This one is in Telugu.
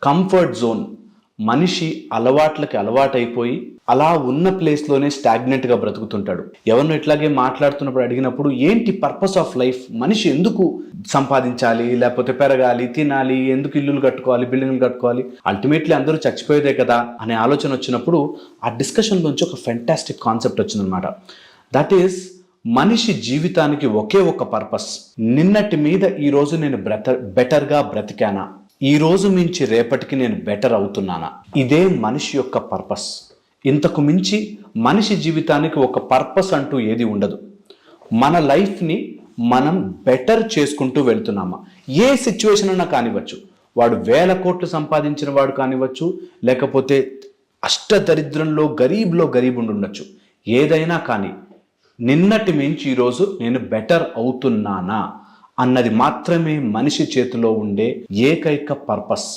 Comfort zone. మనిషి అలవాట్లకి అలవాటైపోయి అలా ఉన్న ప్లేస్లోనే స్టాగ్నెంట్గా బ్రతుకుతుంటాడు. ఎవరినో ఇట్లాగే మాట్లాడుతున్నప్పుడు అడిగినప్పుడు ఏంటి పర్పస్ ఆఫ్ లైఫ్, మనిషి ఎందుకు సంపాదించాలి, లేకపోతే పెరగాలి, తినాలి, ఎందుకు ఇల్లులు కట్టుకోవాలి, బిల్డింగ్లు కట్టుకోవాలి, అల్టిమేట్లీ అందరూ చచ్చిపోయేదే కదా అనే ఆలోచన వచ్చినప్పుడు ఆ డిస్కషన్లోంచి ఒక ఫెంటాస్టిక్ కాన్సెప్ట్ వచ్చిందనమాట. దట్ ఈస్ మనిషి జీవితానికి ఒకే ఒక పర్పస్. నిన్నటి మీద ఈరోజు నేను బెటర్గా బ్రతికానా, ఈ రోజు మించి రేపటికి నేను బెటర్ అవుతున్నానా, ఇదే మనిషి యొక్క పర్పస్. ఇంతకు మించి మనిషి జీవితానికి ఒక పర్పస్ అంటూ ఏది ఉండదు. మన లైఫ్ని మనం బెటర్ చేసుకుంటూ వెళ్తున్నామా, ఏ సిచ్యువేషన్ అన్నా కానివ్వచ్చు, వాడు 1000 కోట్లు సంపాదించిన వాడు కానివ్వచ్చు, లేకపోతే అష్టదరిద్రంలో గరీబ్ ఉండొచ్చు, ఏదైనా కానీ నిన్నటి మించి ఈరోజు నేను బెటర్ అవుతున్నానా అన్నది మాత్రమే మనిషి చేతిలో ఉండే ఏకైక పర్పస్.